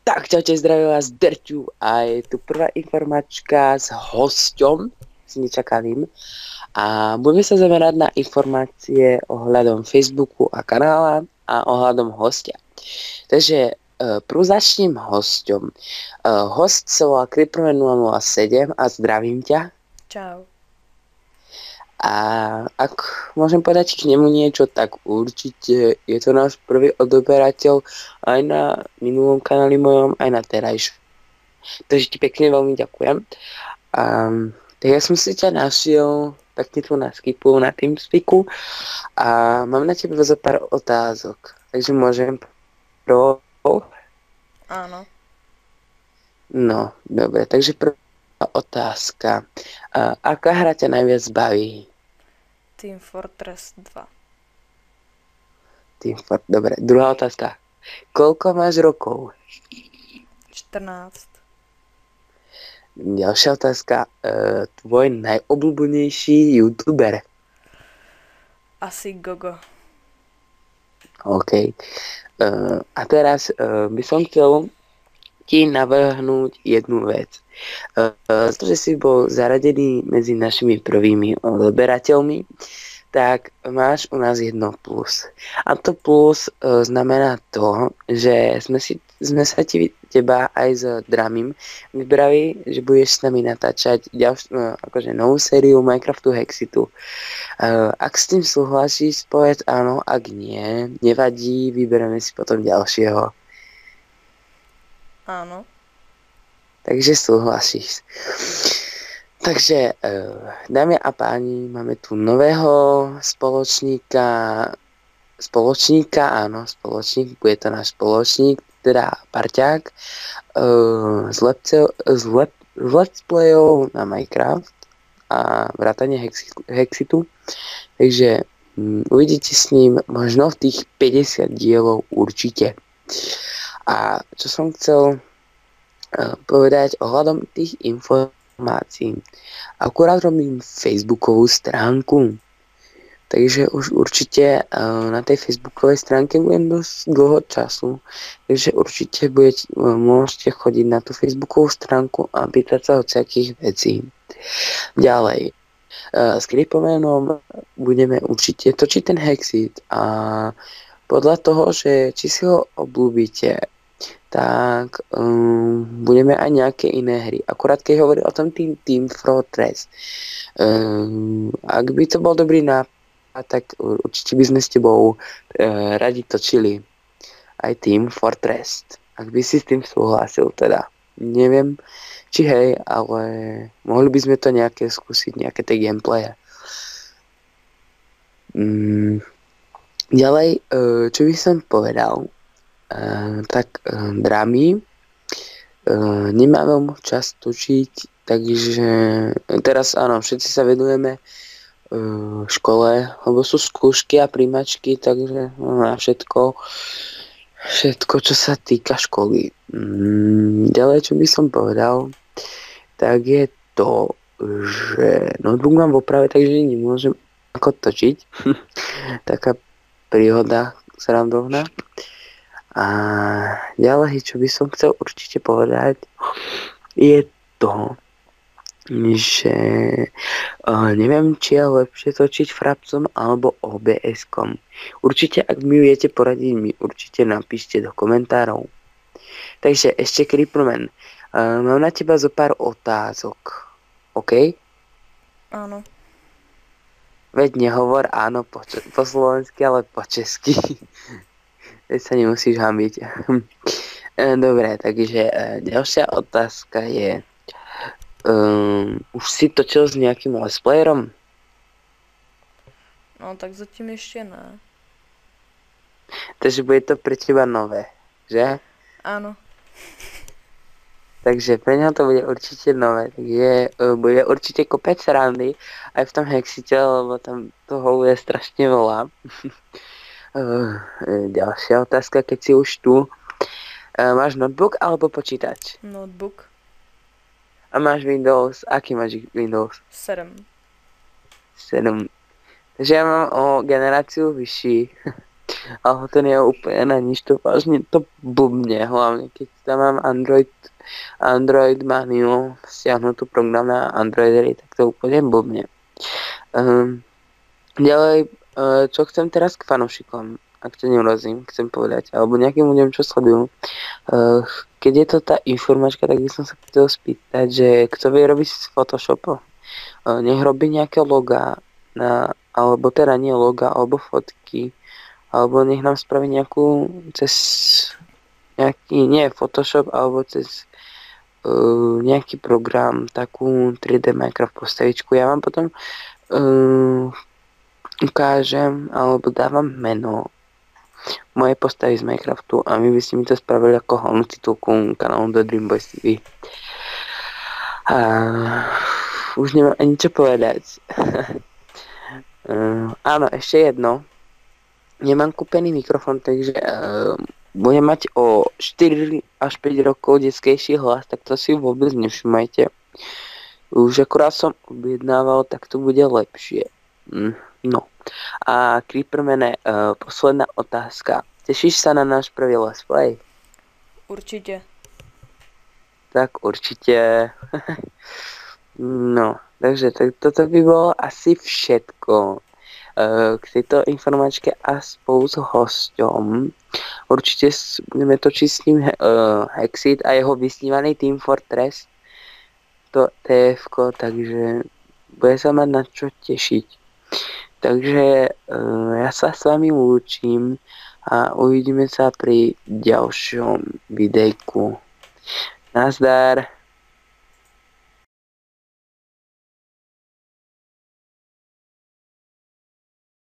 Tak čaute, zdravím vás Drťu a je tu prvá informačka s hosťom, s nečakaným. A budeme sa zamerať na informácie ohľadom Facebooku a kanála a ohľadom hostia. Takže prv začnem hosťom. Host sa volá Creeperman 007 a zdravím ťa. Čau. A ak môžem povedať k nemu niečo, tak určite je to náš prvý odoberateľ aj na minulom kanáli mojom, aj na terajšom. Takže ti pekne veľmi ďakujem. Tak ja som si ťa našiel pekne tu na Skypu, na TeamSpeaku a mám na teba za pár otázok. Takže môžem pro... Áno. No, dobre, takže prvá otázka. Aká hra ťa najviac baví? Team Fortress 2. Dobre, druhá otázka. Koľko máš rokov? 14. Ďalšia otázka. Tvoj najobľúbenejší youtuber? Asi Gogo. OK. A teraz by som chcel ti navrhnúť jednu vec. Že si bol zaradený medzi našimi prvými odberateľmi, tak máš u nás jedno plus. A to plus znamená to, že sme sa teba aj s Dramim vybrali, že budeš s nami natáčať akože novú sériu Minecraftu Hexitu. Ak s tým súhlasíš, povedz áno, ak nie, nevadí, vyberieme si potom ďalšieho. Áno. Takže súhlasíš. Takže, dámy a páni, máme tu nového spoločník, bude to náš spoločník, teda parťák, z let's playov na Minecraft a vrátane Hexitu. Takže uvidíte s ním možno v tých 50 dielov určite. A čo som chcel povedať ohľadom tých informácií. Akurát robím Facebookovú stránku, takže už určite na tej Facebookovej stránke budem dosť dlho času, takže určite môžete chodiť na tú Facebookovú stránku a pýtať sa o všetkých vecí. Ďalej, s Creepermanom budeme určite točiť ten Hexit a podľa toho, že či si ho obľúbite, tak budeme aj nejaké iné hry. Akurát keď hovorí o tom Team Fortress. Ak by to bol dobrý nápad, tak určite by sme s tebou radi točili aj Team Fortress. Ak by si s tým súhlasil teda. Neviem, či hej, ale mohli by sme to nejaké skúsiť, nejaké tie gameplaye. Ďalej, čo by som povedal, tak Dramy nemá veľmi čas točiť, takže teraz áno, všetci sa venujeme škole, lebo sú skúšky a príjmačky, takže na všetko, čo sa týka školy. Ďalej, čo by som povedal, tak je to, že notebook mám v oprave, takže nemôžem ako točiť. Taká príhoda srandovná. A ďalej, čo by som chcel určite povedať, je to, že neviem, či je lepšie točiť frapcom alebo OBS-kom. Určite, ak mi viete poradiť, mi určite napíšte do komentárov. Takže ešte Creeperman, mám na teba zo pár otázok. OK? Áno. Veď nehovor áno po slovensky, ale po česky. Teď sa nemusíš hambiť. Dobre, takže ďalšia otázka je, už si točil s nejakým let's playerom? No tak zatím ešte ne. Takže bude to pre teba nové, že? Áno. Takže pre neho to bude určite nové, takže bude určite kopať srandy aj v tom Hexite, lebo tam toho je strašne veľa. Ďalšia otázka, keď si už tu. Máš notebook alebo počítač? Notebook. A máš Windows? Aký máš Windows? 7. 7. Takže ja mám o generáciu vyšší. Ale ten je úplne na nič, to vážne to blbne, hlavne keď tam mám Android Manu, stiahnutú program na Androidery, tak to úplne blbne. Ďalej, čo chcem teraz k fanúšikom, ak to neurozím, chcem povedať, alebo nejakým ľuďom, čo sledujú. Keď je to tá informačka, tak by som sa chcel spýtať, že kto vie robiť s Photoshopom, nech robí nejaké logá, alebo teda nie loga, alebo fotky, alebo nech nám spraví nejakú cez nejaký, nie Photoshop, alebo cez nejaký program, takú 3D Minecraft postavičku. Ja vám potom ukážem, alebo dávam meno mojej postavy z Minecraftu a my by ste mi to spravili ako hlavnú titulku kanálu The Dream Boys TV. A už nemám ani čo povedať. Áno, ešte jedno. Nemám kúpený mikrofón, takže budem mať o 4 až 5 rokov detskejší hlas, tak to si vôbec nevšimajte. Už akurát som objednával, tak to bude lepšie. No. A Creepermane, posledná otázka. Tešíš sa na náš prvý let's play? Určite. Tak určite. No, takže toto by bolo asi všetko k tejto informačke a spolu s hosťom. Určite budeme točiť s ním Hexit a jeho vysnívaný Team Fortress. To TF-ko, takže bude sa mať na čo tešiť. Takže ja sa s vami lúčim a uvidíme sa pri ďalšom videjku. Nazdar.